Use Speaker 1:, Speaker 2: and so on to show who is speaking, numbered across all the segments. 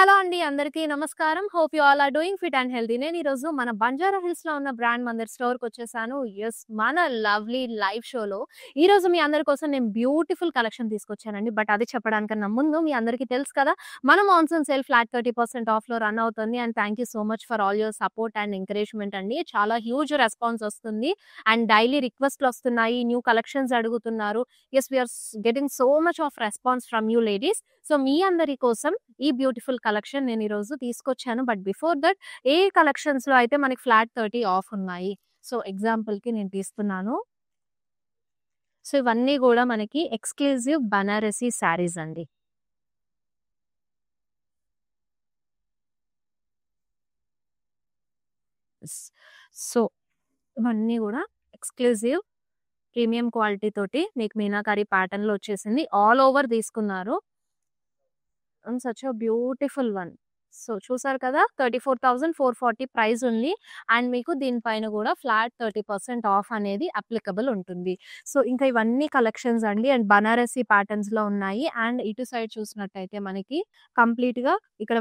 Speaker 1: Hello అండి. అందరికీ నమస్కారం. Hope you all are doing fit and healthy. నేను ఈరోజు మన బంజారా హిల్స్‌లో ఉన్న బ్రాండ్ మందిర్ స్టోర్‌కొచ్చేసాను. యెస్, మన లవ్లీ లైవ్ షోలో ఈరోజు మీ అందరి కోసం నేను బ్యూటిఫుల్ కలెక్షన్ తీసుకొచ్చానండి. బట్ అది చెప్పడానికన్నా ముందు మీ అందరికీ తెలుసు కదా! మన మాన్సూన్ సేల్ ఫ్లాట్ 30% ఆఫ్‌లో రన్ అవుతుంది. And thank you so much for all your support and encouragement అండి. చాలా హ్యూజ్ రెస్పాన్స్ వస్తుంది. అండ్ డైలీ రిక్వెస్ట్‌లొస్తున్నాయి. న్యూ కలెక్షన్స్ అడుగుతున్నారు. Yes, we are getting so much of response from you ladies. So మీ అందరి కోసం ఈ బ్యూటిఫుల్ కలెక్షన్ నేను ఈరోజు తీసుకొచ్చాను. బట్ బిఫోర్ దట్ ఏ కలెక్షన్స్‌లో అయితే మనకి ఫ్లాట్ 30 ఆఫ్ ఉన్నాయి. సో ఎగ్జాంపుల్‌కి నేను తీస్తున్నాను. సో ఇవన్నీ గూడా మనకి ఎక్స్‌క్లూజివ్ బనారసి శారీస్ అండి. స్ సో ఇవన్నీ గూడా ఎక్స్‌క్లూజివ్ ప్రీమియం క్వాలిటీ తోటి మీకు మీనాకరి ప్యాటర్న్‌లో వచ్చేసింది. ఆల్ ఓవర్ తీసుకున్నారు. And such a beautiful one. So చూసారు కదా! 34,440 ప్రైస్ ఉంది. అండ్ మీకు దీనిపైన గూడా ఫ్లాట్ 30% ఆఫ్ అనేది అప్లికబుల్ ఉంటుంది. సో ఇంకా ఇవన్నీ కలెక్షన్స్ అండి. అండ్ బనారసి ప్యాటర్న్స్‌లో ఉన్నాయి. అండ్ ఇటు సైడ్ చూసినట్టయితే మనకి కంప్లీట్‌గా ఇక్కడ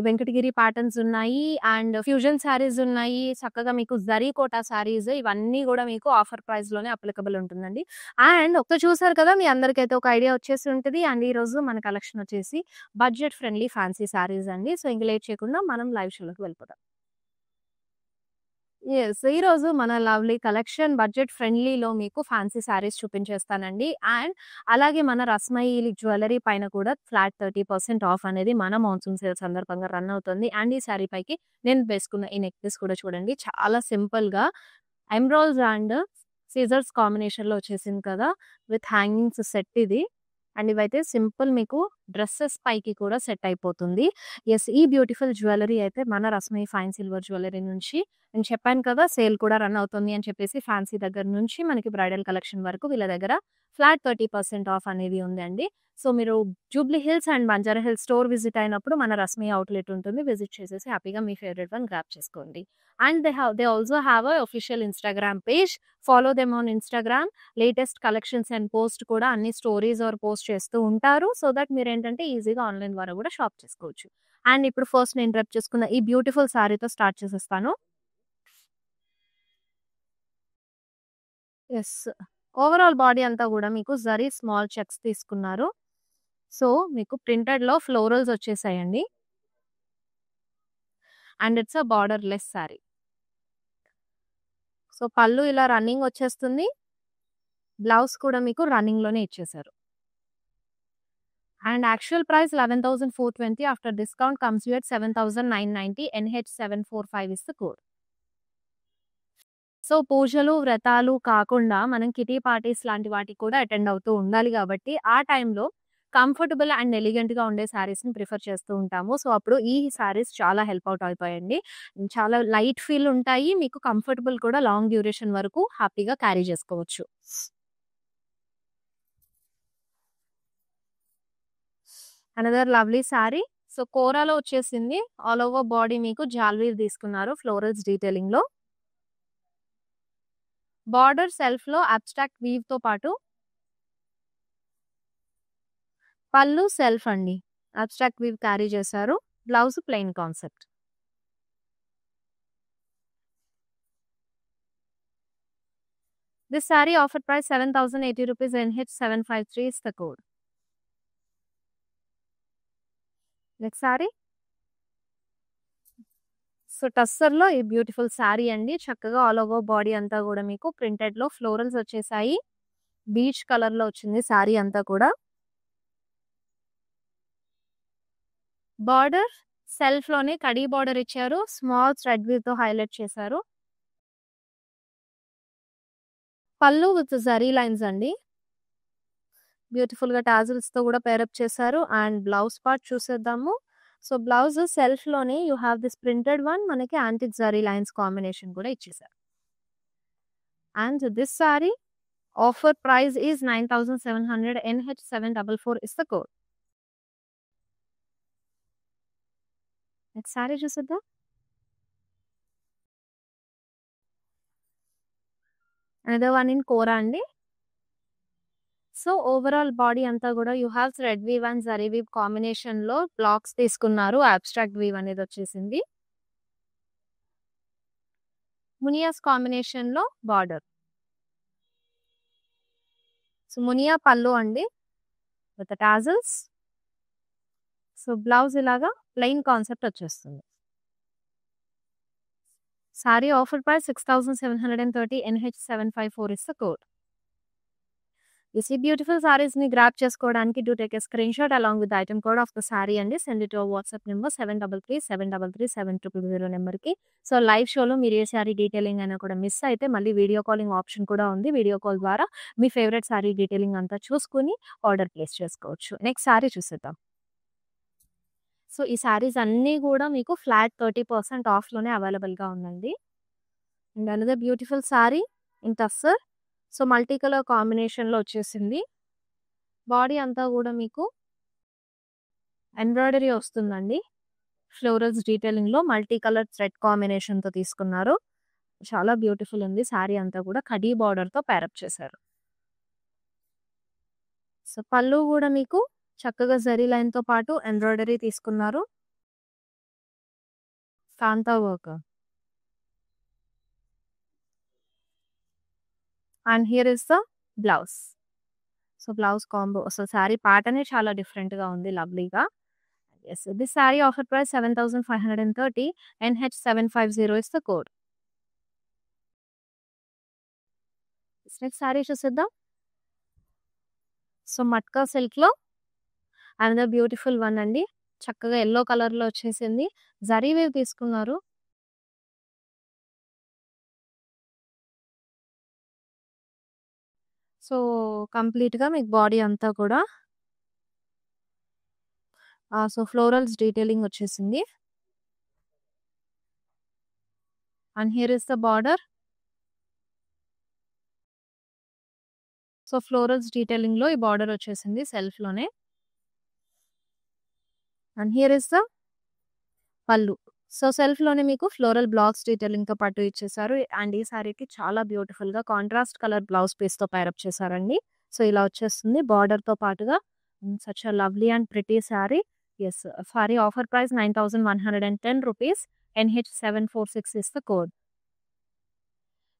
Speaker 1: వెంకటగిరి ప్యాటర్న్స్ ఉన్నాయి. అండ్ ఫ్యూజన్ శారీస్ ఉన్నాయి. చక్కగా మీకు జరీ కోటా శారీస్ ఇవన్నీ గూడా మీకు ఆఫర్ ప్రైస్‌లోనే అప్లికబుల్ ఉంటుందండి. అండ్ చూసారు కదా! మీ అందరికైతే ఒక ఐడియా వచ్చేసి ఉంటది. అండ్ ఈరోజు మన కలెక్షన్ వచ్చేసి బడ్జెట్ ఫ్రెండ్లీ ఫ్యాన్సీ శారీస్ అండి. సో ఇంక లేట్ చేయకుండా మనం లైవ్ షోలోకి వెళ్ళిపోదాం. యెస్, ఈరోజు మన లవ్లీ కలెక్షన్ బడ్జెట్ ఫ్రెండ్లీలో మీకు ఫ్యాన్సీ శారీస్ చూపించేస్తానండి. అండ్ అలాగే మన రస్మయి జ్యువెల్లరీ పైన కూడా ఫ్లాట్ 30% ఆఫ్ అనేది మన మాన్సూన్ సేల్ సందర్భంగా రన్ అవుతుంది. అండ్ ఈ శారీ పైకి నేను వేసుకున్న ఈ నెక్ పీస్ కూడా చూడండి. చాలా సింపుల్‌గా ఎమరాల్డ్స్ అండ్ సిజర్స్ కాంబినేషన్‌లో వచ్చేసింది కదా! విత్ హ్యాంగింగ్స్ సెట్ ఇది. అండ్ ఇవైతే సింపుల్ మీకు డ్రెసెస్ పైకి కూడా సెట్ అయిపోతుంది. యెస్, ఈ బ్యూటిఫుల్ జ్యువెల్లరీ అయితే మన రస్మయి ఫైన్ సిల్వర్ జ్యువెల్లరీ నుంచి నేను చెప్పాను కదా! సేల్ కూడా రన్ అవుతుంది అని చెప్పేసి ఫ్యాన్సీ దగ్గర నుంచి మనకి బ్రైడల్ కలెక్షన్ వరకు వీళ్ళ దగ్గర ఫ్లాట్ 30% ఆఫ్ అనేది ఉందండి. సో మీరు Jubilee hills and Banjara hills store visit అయినప్పుడు మన రస్మయి అవుట్‌లెట్ ఉంటుంది. విజిట్ చేసేసి హ్యాపీగా మీ ఫేవరెట్ వన్ గ్రాబ్ చేసుకోండి. And they also have a official Instagram page. Follow them on Instagram. Latest collections and post కూడా అన్ని స్టోరీస్ ఆర్ పోస్ట్ చేస్తూ ఉంటారు. సో దట్ మీరేంటంటే ఈజీగా ఆన్‌లైన్ ద్వారా కూడా షాప్ చేసుకోవచ్చు. అండ్ ఇప్పుడు ఫస్ట్ నేను డ్రెప్ చేసుకున్న ఈ బ్యూటిఫుల్ సారీతో స్టార్ట్ చేసేస్తాను. యెస్, ఓవరాల్ బాడీ అంతా గూడా మీకు జరీ స్మాల్ చెక్స్ తీసుకున్నారు. సో మీకు ప్రింటెడ్‌లో ఫ్లోరల్స్ వచ్చేసాయండి. And it's a borderless sari. So pallu ఇలా రన్నింగ్ వచ్చేస్తుంది. బ్లౌజ్ కూడా మీకు రన్నింగ్‌లోనే ఇచ్చేసారు. And actual price 11,420. After discount comes you at 7,990. NH745 is the code. So పూజలు, వ్రతాలు కాకుండా మనం కిటీ పార్టీస్ లాంటి వాటికి కూడా అటెండ్ అవుతూ ఉండాలి గాబట్టి, ఆ టైంలో కంఫర్టబుల్ అండ్ ఎలిగెంట్‌గా ఉండే శారీస్‌ని ప్రిఫర్ చేస్తూ ఉంటాము. సో అప్పుడు ఈ శారీస్ చాలా హెల్ప్ అవుట్ అవుతాయండి. చాలా లైట్ ఫీల్ ఉంటాయి. మీకు కంఫర్టబుల్ కూడా లాంగ్ డ్యూరేషన్ వరకు హ్యాపీగా క్యారీ చేసుకోవచ్చు. Another lovely sari. సో కోరాలో వచ్చేసింది. ఆల్ ఓవర్ బాడీ మీకు జాల్వీర్ తీసుకున్నారు ఫ్లోరల్స్ డీటెయిలింగ్‌లో. బార్డర్ సెల్ఫ్‌లో అబ్స్ట్రాక్ట్ వీవ్‌తో పాటు పళ్ళు సెల్ఫ్ అండి. అబ్స్ట్రాక్ట్ వీవ్ క్యారీ చేశారు. Blouse plain concept. This sari offer price 7,080 rupees. NH753 is the code. Next sari. So టస్సర్‌లో ఈ బ్యూటిఫుల్ సారీ అండి. చక్కగా ఆల్ ఓవర్ బాడీ అంతా గూడా మీకు ప్రింటెడ్‌లో ఫ్లోరల్స్ వచ్చేసాయి. బీచ్ కలర్‌లో వచ్చింది సారీ అంతా కూడా. బార్డర్ సెల్ఫ్‌లోనే కడీ బార్డర్ ఇచ్చారు. స్మాల్ థ్రెడ్ వీవ్‌తో హైలైట్ చేశారు. పళ్ళు విత్ జరీ లైన్స్ అండి. బ్యూటిఫుల్‌గా టాజిల్స్‌తో కూడా పేరప్ చేశారు. అండ్ బ్లౌజ్ పార్ట్ చూసేద్దాము. సో బ్లౌజ్ సెల్ఫ్‌లోనే you have this printed one. మనకి యాంటిక్ జరీ లైన్స్ కాంబినేషన్ కూడా ఇచ్చేసారు. And this sari offer price is 9,700. NH744 is the code. Next sari చూసేద్దాం. అనదర్ వన్ ఇన్ కోరా అండి. సో, ఓవరాల్ బాడీ అంతా గూడా you have thread weave and zari weave కాంబినేషన్‌లో blocks తీసుకున్నారు. Abstract weave అనేదొచ్చేసింది. మునియాస్ కాంబినేషన్‌లో బార్డర్. సో, మునియా పల్లు అండి విత్ టాజిల్స్. సో, బ్లౌజ్ ఇలాగా ప్లెయిన్ కాన్సెప్ట్ వచ్చేస్తుంది. Sorry offer price 6730 NH754 is the code. You see beautiful sarees ni grab చేసుకోవడానికి do take a screenshot along with the item code of the saree and send it to our WhatsApp number 7337337000 number కి. So live షోలో మీరు ఏ sorry detailing అయినా కూడా miss అయితే మళ్ళీ video calling option కూడా ఉంది. వీడియో కాల్ ద్వారా మీ ఫేవరెట్ సారీ డీటెయిలింగ్ అంతా చూసుకుని ఆర్డర్ ప్లేస్ చేసుకోవచ్చు. నెక్స్ట్ సారీ చూసేద్దాం. సో ఈ సారీస్ అన్నీ కూడా మీకు ఫ్లాట్ 30% ఆఫ్‌లోనే అవైలబుల్‌గా ఉందండి. And another beautiful sorry in tussar. So multi colour కాంబినేషన్‌లో వచ్చేసింది. బాడీ అంతా కూడా మీకు ఎంబ్రాయిడరీ వస్తుందండి. ఫ్లోరల్స్ డీటెయిలింగ్‌లో మల్టీ కలర్ థ్రెడ్ కాంబినేషన్‌తో తీసుకున్నారు. చాలా బ్యూటిఫుల్ ఉంది. సారీ అంతా కూడా కడీ బార్డర్‌తో పేరప్ చేశారు. సో పళ్ళు కూడా మీకు చక్కగా జరీ లైన్‌తో పాటు ఎంబ్రాయిడరీ తీసుకున్నారు. Kantha work. And here is the blouse. So blouse combo. So sari ప్యాటర్నే చాలా డిఫరెంట్‌గా ఉంది లవ్లీగా. Yes. This sari offer price 7530 NH750 is the code. Next sari చూసేద్దాం. సో మట్కా సిల్క్‌లో అనదర్ బ్యూటిఫుల్ వన్ అండి. చక్కగా యెల్లో కలర్‌లో వచ్చేసింది. జరీ వేవ్ తీసుకున్నారు. సో కంప్లీట్‌గా మీకు బాడీ అంతా కూడా సో ఫ్లోరల్స్ డీటెయిలింగ్ వచ్చేసింది. And here is the border. So florals డీటెయిలింగ్‌లో ఈ బార్డర్ వచ్చేసింది సెల్ఫ్‌లోనే. And here is the pallu. So సెల్ఫ్‌లోనే మీకు ఫ్లోరల్ బ్లాక్స్ డీటెయిలింగ్‌తో పాటు ఇచ్చేసారు. అండ్ ఈ సారీకి చాలా బ్యూటిఫుల్‌గా కాంట్రాస్ట్ కలర్ బ్లౌజ్ పీస్‌తో పేరప్ చేశారండి. సో ఇలా వచ్చేస్తుంది బార్డర్‌తో పాటుగా. Such a lovely and pretty sari. Yes. Sari offer price 9110 rupees. NH746 is the code.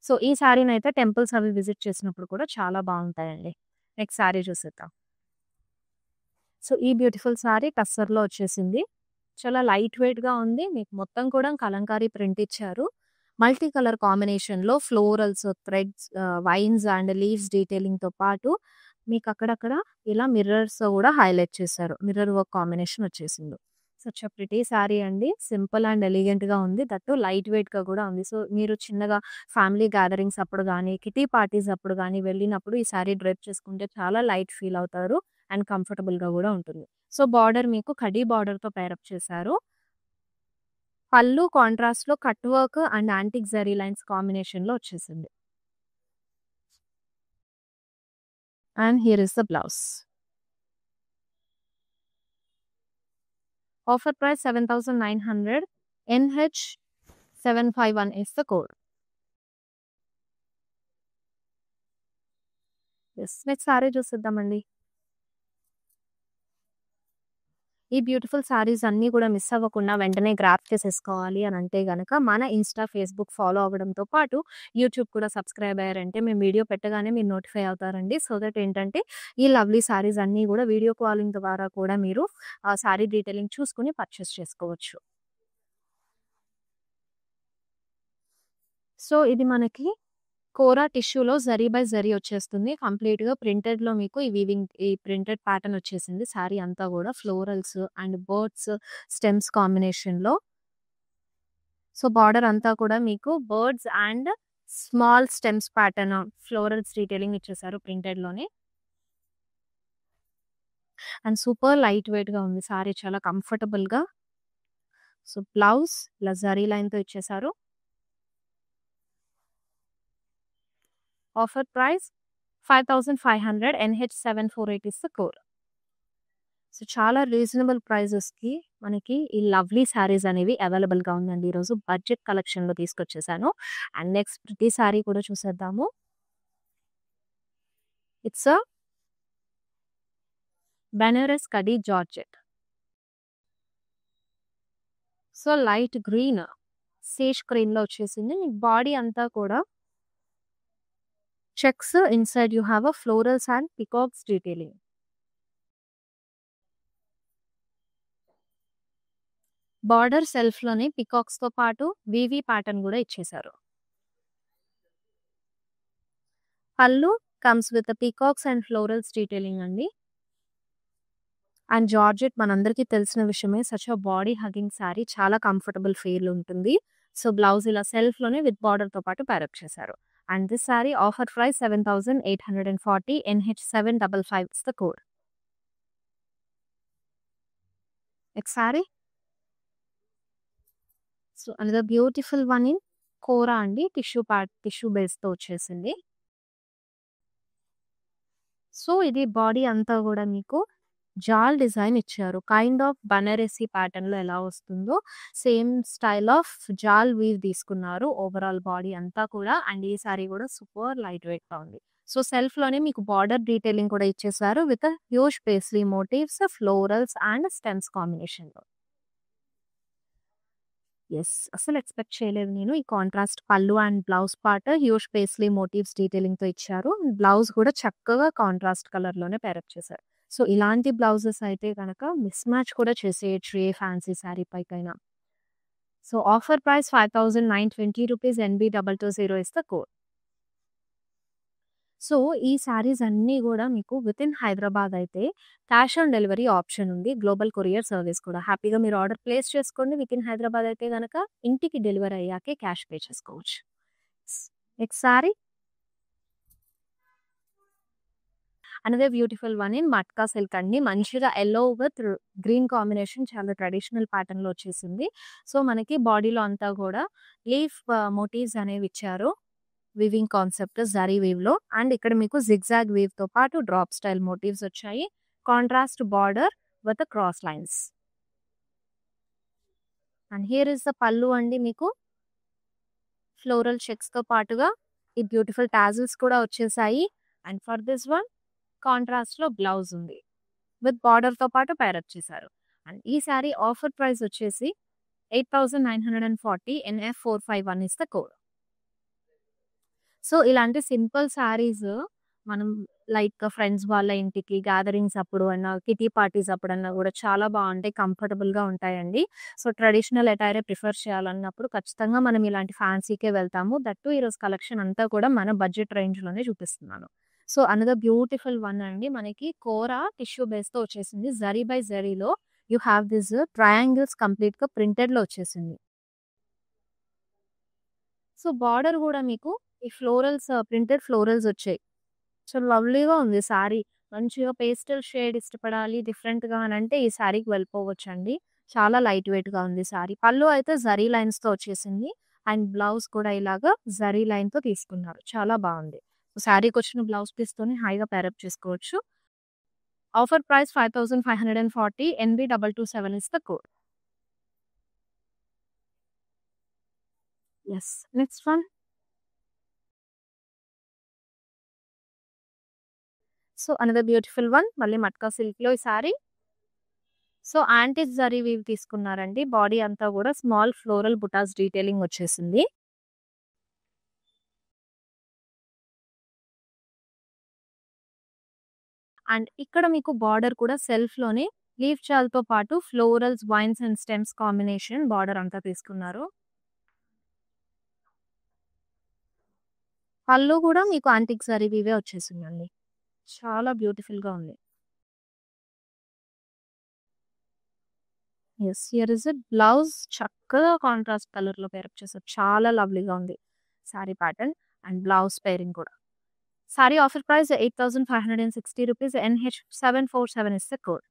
Speaker 1: So ఈ సారీనైతే టెంపుల్స్ అవి విజిట్ చేసినప్పుడు కూడా చాలా బాగుంటాయండి. నెక్స్ట్ సారీ చూసేద్దాం. సో ఈ బ్యూటిఫుల్ సారీ టస్సర్‌లో వచ్చేసింది. చాలా లైట్ వెయిట్‌గా ఉంది. మీకు మొత్తం కూడా కలంకారీ ప్రింట్ ఇచ్చారు. మల్టీ కలర్ కాంబినేషన్‌లో florals, threads, vines and leaves డీటెయిలింగ్‌తో పాటు మీకు అక్కడక్కడ ఇలా మిర్రర్స్ కూడా హైలైట్ చేశారు. మిర్రర్ వర్క్ కాంబినేషన్ వచ్చేసింది. సచ్ ఎ ప్రిటీ సారీ అండి. సింపుల్ అండ్ ఎలిగెంట్‌గా ఉంది. దట్ టూ లైట్ వెయిట్‌గా కూడా ఉంది. సో మీరు చిన్నగా ఫ్యామిలీ గ్యాదరింగ్స్ అప్పుడు గానీ, కిటీ పార్టీస్ అప్పుడు గానీ వెళ్ళినప్పుడు ఈ సారీ డ్రేప్ చేసుకుంటే చాలా లైట్ ఫీల్ అవుతారు. అండ్ కంఫర్టబుల్‌గా కూడా ఉంటుంది. సో బార్డర్ మీకు కడీ బార్డర్‌తో పేరప్ చేశారు. పళ్ళు కాంట్రాస్ట్‌లో cut work and antique zari lines కాంబినేషన్‌లో వచ్చేసింది. And here is the blouse. Offer price 7900. NH751 is the code. Yes. Next sari చూసేద్దామండి. ఈ బ్యూటిఫుల్ సారీస్ అన్నీ కూడా మిస్ అవ్వకుండా వెంటనే గ్రాబ్ చేసేసుకోవాలి అని అంటే గనక మన ఇన్‌స్టా, ఫేస్‌బుక్ ఫాలో అవ్వడంతో పాటు యూట్యూబ్ కూడా సబ్స్క్రైబ్ అయ్యారంటే మేము వీడియో పెట్టగానే మీరు నోటిఫై అవుతారండి. సో దట్ ఏంటంటే ఈ లవ్లీ సారీస్ అన్నీ కూడా వీడియో కాలింగ్ ద్వారా కూడా మీరు సారీ డీటెయిలింగ్ చూసుకొని పర్చేస్ చేసుకోవచ్చు. సో ఇది మనకి కోరా టిష్యూలో జరీ బై జరీ వచ్చేస్తుంది. కంప్లీట్‌గా ప్రింటెడ్‌లో మీకు ఈ ప్రింటెడ్ ప్యాటర్న్ వచ్చేసింది. సారీ అంతా కూడా ఫ్లోరల్స్ అండ్ బర్డ్స్, స్టెమ్స్ కాంబినేషన్‌లో. సో బార్డర్ అంతా కూడా మీకు birds and small stems pattern florals detailing ఇచ్చేసారు ప్రింటెడ్‌లోనే. అండ్ సూపర్ లైట్ వెయిట్‌గా ఉంది సారీ. చాలా కంఫర్టబుల్‌గా. సో బ్లౌజ్ ఇలా జరీ లైన్‌తో ఇచ్చేసారు. Offer price 5500. NH748 is the code. So చాలా రీజనబుల్ ప్రైజెస్‌కి మనకి ఈ లవ్లీ సారీస్ అనేవి అవైలబుల్‌గా ఉందండి. ఈరోజు బడ్జెట్ కలెక్షన్‌లో తీసుకొచ్చేసాను. అండ్ నెక్స్ట్ ప్రతి సారీ కూడా చూసేద్దాము. ఇట్స్ బెనారస్ కడి georgette. So light green sage green లో వచ్చేసింది. బాడీ అంతా కూడా checks, inside you have a florals and peacocks detailing. Border self లోనే పికాక్స్ తో పాటు వీవీ ప్యాటర్న్ కూడా ఇచ్చేశారు. Pallu comes with peacocks and florals detailing అండి. అండ్ జార్జెట్ మనందరికీ తెలిసిన విషయమే, such a body hugging sari, చాలా కంఫర్టబుల్ ఫీల్ ఉంటుంది. సో బ్లౌజ్ ఇలా సెల్ఫ్ లోనే విత్ బార్డర్ తో పాటు ప్యారప్ చేశారు. And this sari offer price 7,840, NH755 is the code. Next sari. So another beautiful one in kora అండి. టిష్యూ బేస్ తో వచ్చేసింది. సో ఇది బాడీ అంతా కూడా మీకు జాల్ డిజైన్ ఇచ్చారు. కైండ్ ఆఫ్ బనారసి ప్యాటర్న్ లో ఎలా వస్తుందో సేమ్ స్టైల్ ఆఫ్ జాల్ వీవ్ తీసుకున్నారు ఓవరాల్ బాడీ అంతా కూడా. అండ్ ఈ సారీ కూడా సూపర్ లైట్ వెయిట్ గా ఉంది. సో సెల్ఫ్ లోనే మీకు బార్డర్ డీటెయిలింగ్ కూడా ఇచ్చేసారు with huge paisley motifs, florals and stems combination లో. ఎస్, అసలు ఎక్స్పెక్ట్ చేయలేదు నేను. ఈ contrast pallu and blouse part huge paisley motifs detailing తో ఇచ్చారు. బ్లౌజ్ కూడా చక్కగా కాంట్రాస్ట్ కలర్ లోనే పేరప్ చేశారు. సో ఇలాంటి బ్లౌజెస్ అయితే కనుక మిస్ మ్యాచ్ కూడా చేసేయచ్చు ఏ ఫ్యాన్సీ శారీ పైకైనా. So offer price 5,920 rupees, NB220 is the code. So ఈ శారీస్ అన్నీ కూడా మీకు విత్ ఇన్ హైదరాబాద్ అయితే క్యాష్ ఆన్ డెలివరీ ఆప్షన్ ఉంది. గ్లోబల్ కొరియర్ సర్వీస్ కూడా. హ్యాపీగా మీరు ఆర్డర్ ప్లేస్ చేసుకోండి. విత్ ఇన్ హైదరాబాద్ అయితే కనుక ఇంటికి డెలివరీ అయ్యాకే క్యాష్ పే చేసుకోవచ్చు. Next sari. Another beautiful one in matka silk అండి. మంచిగా ఎల్లో విత్ గ్రీన్ కాంబినేషన్, చాలా ట్రెడిషనల్ ప్యాటర్న్ లో వచ్చేసింది. సో మనకి బాడీలో అంతా కూడా లీఫ్ మోటివ్స్ అనేవి ఇచ్చారు. వివింగ్ కాన్సెప్ట్ జరీ వీవ్ లో. అండ్ ఇక్కడ మీకు జిగ్జాగ్ వీవ్ తో పాటు డ్రాప్ స్టైల్ మోటివ్స్ వచ్చాయి. Contrast border with cross lines. And here is the పళ్ళు అండి. మీకు ఫ్లోరల్ చెక్స్ తో పాటుగా ఈ బ్యూటిఫుల్ టాజిల్స్ కూడా వచ్చేసాయి. And for this one contrast లో బ్లౌజ్ ఉంది విత్ బార్డర్ తో పాటు పేరప్ చేశారు. అండ్ ఈ శారీ ఆఫర్ ప్రైస్ వచ్చేసి 8,940, NF451 is the code. So ఇలాంటి సింపుల్ శారీస్ మనం లైక్ ఫ్రెండ్స్ వాళ్ళ ఇంటికి గ్యాదరింగ్స్ అప్పుడు అన్నా, కిటీ పార్టీస్ అప్పుడన్నా కూడా చాలా బాగుంటాయి, కంఫర్టబుల్ గా ఉంటాయండి. సో ట్రెడిషనల్ అటైరే ప్రిఫర్ చేయాలన్నప్పుడు ఖచ్చితంగా మనం ఇలాంటి ఫ్యాన్సీకే వెళ్తాము. దట్టు ఈరోజు కలెక్షన్ అంతా కూడా మన బడ్జెట్ రేంజ్ లోనే చూపిస్తున్నాను. సో అనదర్ బ్యూటిఫుల్ వన్ అండి. మనకి కోరా టిష్యూ బేస్ తో వచ్చేసింది. జరీ బై జరీలో you have this triangles complete గా ప్రింటెడ్ లో వచ్చేసింది. సో బార్డర్ కూడా మీకు ఈ ఫ్లోరల్స్, ప్రింటెడ్ ఫ్లోరల్స్ వచ్చాయి. సో లవ్లీగా ఉంది శారీ. మంచిగా పేస్టల్ షేడ్ ఇష్టపడాలి డిఫరెంట్ గా అని అంటే ఈ శారీకి వెళ్ళిపోవచ్చు అండి. చాలా లైట్ వెయిట్ గా ఉంది శారీ. పళ్ళు అయితే జరీ లైన్స్ తో వచ్చేసింది. అండ్ బ్లౌజ్ కూడా ఇలాగా జరీ లైన్ తో తీసుకున్నారు. చాలా బాగుంది. సో శారీకి వచ్చిన బ్లౌజ్ పీస్ తోని హాయిగా పేరప్ చేసుకోవచ్చు. Offer price 5,540, NB227 is the code. Yes, next one. So another beautiful one. మళ్ళీ మట్కా సిల్క్ లో ఈ sari. So antique zari weave తీసుకున్నారండి. బాడీ అంతా కూడా స్మాల్ ఫ్లోరల్ బుటాస్ డీటెయిలింగ్ వచ్చేసింది. అండ్ ఇక్కడ మీకు బార్డర్ కూడా సెల్ఫ్ లోనే లీఫ్ చాల్ తో పాటు florals, vines and stems combination border అంతా తీసుకున్నారు. పళ్ళు కూడా మీకు యాంటిక్ జరీ వీవే వచ్చేసిందండి. చాలా బ్యూటిఫుల్ గా ఉంది. Yes, here is it. Blouse చక్కగా కాంట్రాస్ట్ కలర్ లో పేరప్ చేశారు. చాలా లవ్లీగా ఉంది sari pattern. And blouse pairing కూడా. Sari offer price 8,560 rupees, NH747 is the code.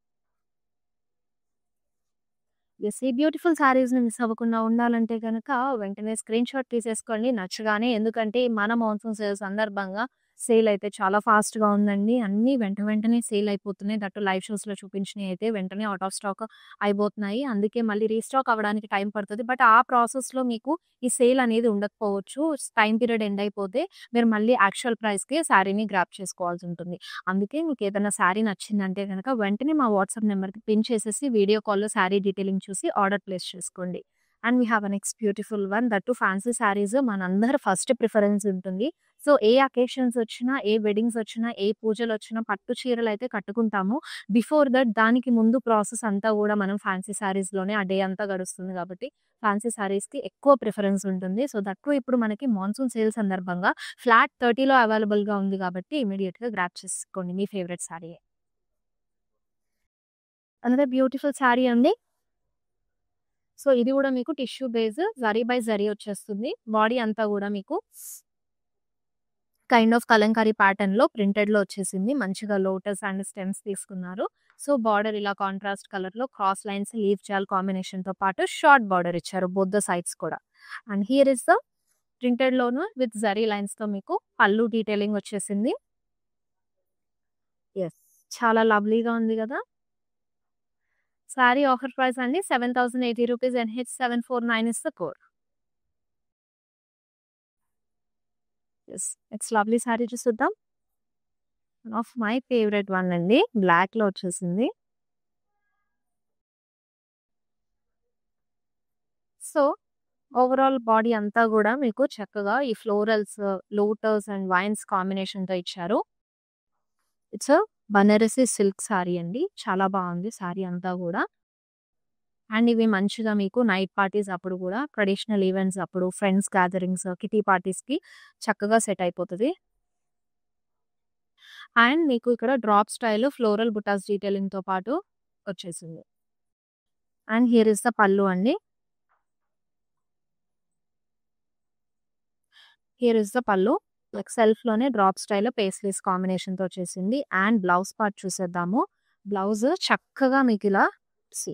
Speaker 1: Yes, ఈ బ్యూటిఫుల్ సారీస్ ని మిస్ అవ్వకుండా ఉండాలంటే కనుక వెంటనే స్క్రీన్ షాట్ తీసేసుకోండి నచ్చగానే. ఎందుకంటే మన మాన్సూన్ సేల్ సందర్భంగా సేల్ అయితే చాలా ఫాస్ట్‌గా ఉందండి. అన్నీ వెంటనే సేల్ అయిపోతున్నాయి. దట్టు లైవ్ షోస్‌లో చూపించినయి అయితే వెంటనే ఔట్ ఆఫ్ స్టాక్ అయిపోతున్నాయి. అందుకే మళ్ళీ రీస్టాక్ అవ్వడానికి టైం పడతది. బట్ ఆ ప్రాసెస్‌లో మీకు ఈ సేల్ అనేది ఉండకపోవచ్చు. టైమ్ పీరియడ్ ఎండ్ అయిపోతే మీరు మళ్ళీ యాక్చువల్ ప్రైస్‌కే శారీని గ్రాబ్ చేసుకోవాల్సుంటుంది. అందుకే మీకేదైనా శారీ నచ్చిందంటే గనక వెంటనే మా వాట్సాప్ నంబర్‌కి పిన్ చేసేసి వీడియో కాల్‌లో శారీ డీటెయిలింగ్ చూసి ఆర్డర్ ప్లేస్ చేసుకోండి. And we have a next beautiful one that too fancy saris మనందరి ఫస్ట్ ప్రిఫరెన్స్ ఉంటుంది. సో, ఏ అకేషన్స్ వచ్చినా, ఏ వెడ్డింగ్స్ వచ్చినా, ఏ పూజలొచ్చినా పట్టు చీరలైతే కట్టుకుంటాము. బిఫోర్ దట్ దానికి ముందు ప్రాసెస్ అంతా గూడా మనం ఫ్యాన్సీ శారీస్‌లోనే ఆ డే అంతా గడుస్తుంది గాబట్టి, ఫ్యాన్సీ శారీస్‌కి ఎక్కువ ప్రిఫరెన్స్ ఉంటుంది. సో, దట్ టూ ఇప్పుడు మనకి మాన్సూన్ సేల్ సందర్భంగా ఫ్లాట్ 30లో అవైలబుల్‌గా ఉంది గాబట్టి ఇమ్మీడియేట్‌గా గ్రాబ్ చేసుకోండి మీ ఫేవరెట్ శారీయే. అనదర్ బ్యూటిఫుల్ శారీ అండి. సో, ఇది గూడా మీకు tissue base zari by zari వచ్చేస్తుంది. బాడీ అంతా గూడా మీకు కైండ్ ఆఫ్ కలంకారీ ప్యాటర్న్‌లో ప్రింటెడ్‌లో వచ్చేసింది. మంచిగా లోటస్ అండ్ స్టెమ్స్ తీసుకున్నారు. సో, బార్డర్ ఇలా కాంట్రాస్ట్ కలర్‌లో క్రాస్ లైన్స్ లీఫ్ జాల్ కాంబినేషన్‌తో పాటు షార్ట్ బార్డర్ ఇచ్చారు బోత్ ద సైడ్స్ కూడా. అండ్ హియర్ ఇస్ ద ప్రింటెడ్‌లోను విత్ జరీ లైన్స్‌తో మీకు పల్లు డీటెయిలింగ్ వచ్చేసింది. యెస్. చాలా లవ్లీగా ఉంది గదా! సారీ ఆఫర్ ప్రైస్ అండి రూ. 7,080 NH 749 is the code. Yes. Next lovely sari చూసేద్దాం. One of my favourite one అండి. బ్లాక్‌లో వచ్చేసింది. సో, ఓవరాల్ బాడీ అంతా గూడా మీకు చక్కగా ఈ ఫ్లోరల్స్, లోటస్ అండ్ వైన్స్ కాంబినేషన్‌తో ఇచ్చారు. It's a Banarasi silk sorry అండి. చాలా బావుంది సారీ అంతా గూడా. అండ్ ఇవి మంచిగా మీకు నైట్ పార్టీస్ అప్పుడు గూడా, ట్రెడిషనల్ ఈవెంట్స్ అప్పుడు, ఫ్రెండ్స్ గ్యాదరింగ్స్, కిటీ పార్టీస్‌కి చక్కగా సెట్ అయిపోతది. అండ్ మీకు ఇక్కడ డ్రాప్ స్టైల్ ఫ్లోరల్ బుటాస్ డీటెయిలింగ్‌తో పాటు వచ్చేసింది. అండ్ హియర్ ఇస్ ద పల్లు అండి. హియర్ ఇస్ ద పల్లు. లైక్ సెల్ఫ్‌లోనే డ్రాప్ స్టైల్‌లో పేస్లీస్ కాంబినేషన్‌తో వచ్చేసింది. అండ్ బ్లౌజ్ పార్ట్ చూసేద్దాము. బ్లౌజ్ చక్కగా మీకిలా సీ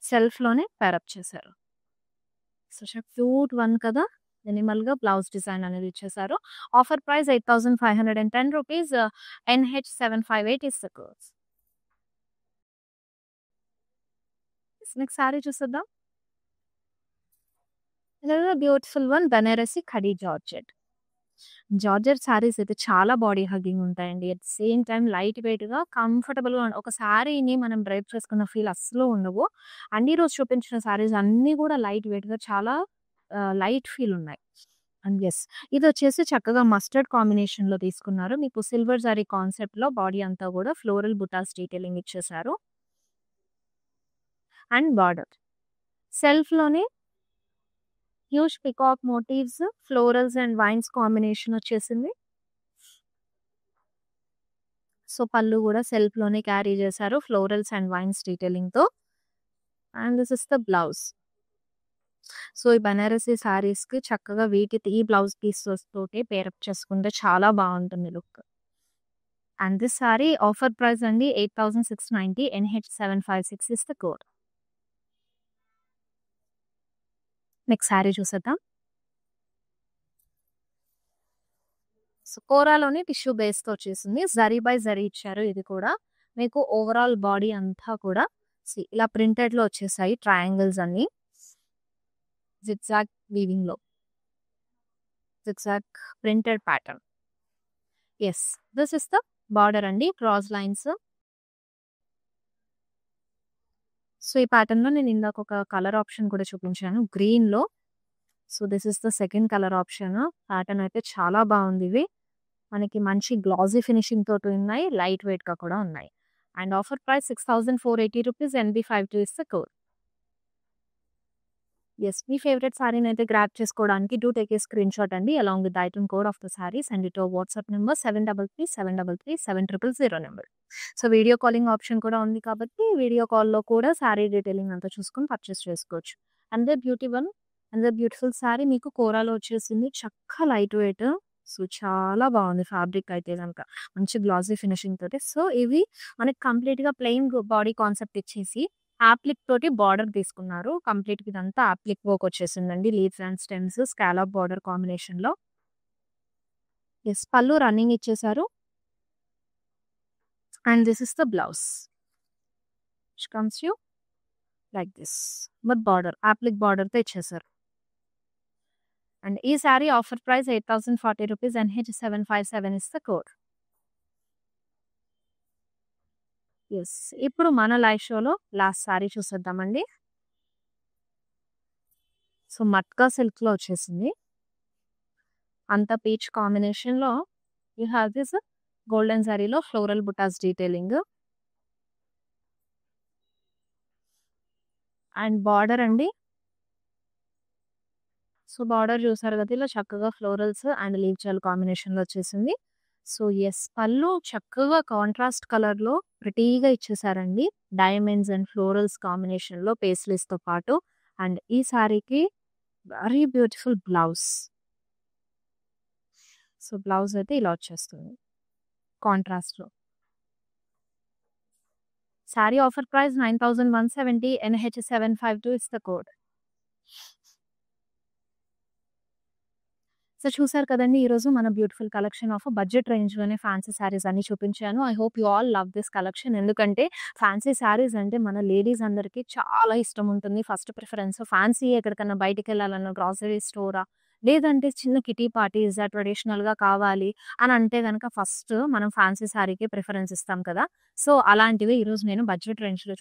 Speaker 1: సెల్ఫ్‌లోనే పేరప్ చేశారు. సో, క్యూట్ వన్ కదా! మినిమల్‌గా బ్లౌజ్ డిజైన్ అనేది ఇచ్చేసారు. ఆఫర్ ప్రైస్ రూ. 8,510 NH 758 is the code. Next sari చూసేద్దాం. Another beautiful one Banarasi khaddi georgette. Georgette saris అయితే చాలా బాడీ హగ్గింగ్ ఉంటాయండి. At the same time light వెయిట్‌గా, కంఫర్టబుల్‌గా ఒక సారీని మనం డ్రైప్ చేసుకున్న ఫీల్ అస్సలు ఉండవు. అండ్ ఈరోజు చూపించిన సారీస్ అన్నీ కూడా లైట్ వెయిట్‌గా చాలా లైట్ ఫీల్ ఉన్నాయి. And yes. ఇదొచ్చేసి చక్కగా మస్టర్డ్ కాంబినేషన్‌లో తీసుకున్నారు. మీకు సిల్వర్ జరీ కాన్సెప్ట్‌లో బాడీ అంతా కూడా ఫ్లోరల్ బుటాస్ డీటెయిలింగ్ ఇచ్చేసారు. And border. సెల్ఫ్‌లోనే huge peacock motifs, florals and vines combination వచ్చేసింది. సో, పళ్ళు గూడా సెల్ఫ్‌లోనే క్యారీ చేశారు. ఫ్లోరల్స్ అండ్ వైన్స్ డీటెయిలింగ్‌తో. And this is the blouse. So, ఈ బనారసి సారీస్‌కి చక్కగా వీటికి ఈ బ్లౌజ్ పీసెస్ తోటి పేరప్ చేసుకుంటే చాలా బావుంటుంది look. And this sari offer price అండి 8,690 NH 756 is the code. Next sari చూసేద్దాం. సో, కోరాలోనే టిష్యూ బేస్‌తో వచ్చేసింది. జరీ బై జరీ ఇచ్చారు ఇది కూడా. మీకు ఓవరాల్ బాడీ అంతా కూడా ఇలా ప్రింటెడ్‌లో వచ్చేసాయి ట్రయాంగిల్స్ అన్నీ. జిగ్‌జాగ్ వీవింగ్‌లో. Zigzag printed pattern. Yes. This is the border అండి. Cross lines. సో, ఈ ప్యాటర్న్‌లో నేను ఇందాక ఒక కలర్ ఆప్షన్ కూడా చూపించాను గ్రీన్‌లో. So, this is the second colour option. Pattern అయితే చాలా బావుందివి. మనకి మంచి గ్లాసీ ఫినిషింగ్ తోటి ఉన్నాయి. లైట్ వెయిట్‌గా కూడా ఉన్నాయి. అండ్ ఆఫర్ ప్రైస్ రూ. 6,480 NB52 is the code. Yes. మీ ఫేవరెట్ సారీనైతే గ్రాబ్ చేసుకోవడానికి డూ టేక్ ఏ స్క్రీన్‌షాట్ అండి. Along with the item code of the sari. Send it to WhatsApp number 7337337000 number. So, video calling option కూడా ఉంది కాబట్టి వీడియో కాల్‌లో కూడా సారీ డీటెయిలింగ్ అంతా చూసుకొని పర్చేస్ చేసుకోవచ్చు. Another beauty one, another beautiful sorry మీకు కోరాలో వచ్చేసింది. చక్కగా లైట్ వెయిట్. సో, చాలా బావుంది ఫ్యాబ్రిక్ అయితే గనక. మంచి గ్లాసీ ఫినిషింగ్ తోటి. సో, ఇవి మనకి కంప్లీట్‌గా ప్లెయిన్ బాడీ కాన్సెప్ట్ ఇచ్చేసి యాప్లిక్ తోటి బార్డర్ తీసుకున్నారు. కంప్లీట్‌గా ఇదంతా యాప్లిక్ వర్క్ వచ్చేసిందండి. Leaves and stems, scallop border కాంబినేషన్‌లో. యెస్. పళ్ళు రన్నింగ్ ఇచ్చేసారు. And this is the blouse. Which comes you like this. With border, applique బార్డర్‌తో ఇచ్చేసారు. అండ్ ఈ sari offer price 8,040 rupees. NH757 is the code. Yes. ఇప్పుడు మన live షోలో last sari చూసేద్దామండి. So, matka సిల్క్‌లో వచ్చేసింది. అంతా పీచ్ కాంబినేషన్‌లో యూ హావ్ దిస్ గోల్డెన్ జరీలో floral buttas detailing. And border అండి. సో, బార్డర్ చూసారు కదా! ఇలా చక్కగా ఫ్లోరల్స్ అండ్ లీవ్ చాల్ కాంబినేషన్‌లో వచ్చేసింది. So, yes. పళ్ళు చక్కగా కాంట్రాస్ట్ కలర్‌లో ప్రిటీగా ఇచ్చేసారండి. డైమండ్స్ అండ్ ఫ్లోరల్స్ కాంబినేషన్‌లో పేస్లీస్‌తో పాటు. అండ్ ఈ సారీకి very beautiful blouse. So, blouse అయితే ఇలా వచ్చేస్తుంది కాంట్రాస్ట్‌లో. Sari offer price 9,170. NH752 is the code. So, చూసారు కదండీ! ఈరోజు మన బ్యూటిఫుల్ కలెక్షన్ ఆఫ్ బడ్జెట్ రేంజ్‌లోనే ఫ్యాన్సీ శారీస్ అన్నీ చూపించాను. I hope you all love this collection. ఎందుకంటే ఫ్యాన్సీ శారీస్ అంటే మన లేడీస్ అందరికీ చాలా ఇష్టం ఉంటుంది. ఫస్ట్ ప్రిఫరెన్స్ ఫ్యాన్సీ ఎక్కడికన్నా బయటికెళ్ళాలన్నా గ్రాసరీ స్టోరా, లేదంటే చిన్న కిటీ పార్టీసా ట్రెడిషనల్‌గా కావాలి అని అంటే గనక ఫస్ట్ మనం ఫ్యాన్సీ శారీకే ప్రిఫరెన్స్ ఇస్తాం కదా! సో, అలాంటివి ఈరోజు నేను బడ్జెట్ రేంజ్‌లో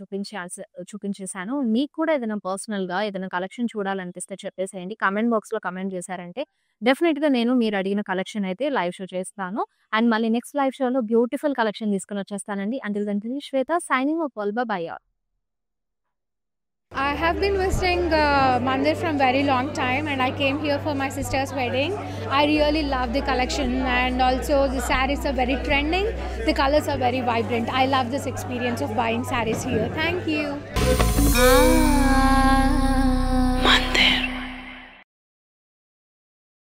Speaker 1: చూపించేసాను. మీకు కూడా ఏదైనా పర్సనల్‌గా ఏదైనా కలెక్షన్ చూడాలనిపిస్తే చెప్పేసేయండి. కామెంట్ బాక్స్‌లో కామెంట్ చేశారంటే డెఫినిట్‌గా నేను మీరు అడిగిన కలెక్షన్ అయితే లైవ్ షో చేస్తాను. అండ్ మళ్ళీ నెక్స్ట్ లైవ్ షోలో బ్యూటిఫుల్ కలెక్షన్ తీసుకొనొచ్చేస్తానండి. Until then this is Shweta signing off. Bye all.
Speaker 2: I have been visiting Mandir from very long time, and I came here for my sister's wedding. I really love the collection, and also the sarees are very trending. The colors are very vibrant. I love this experience of buying sarees here. Thank you.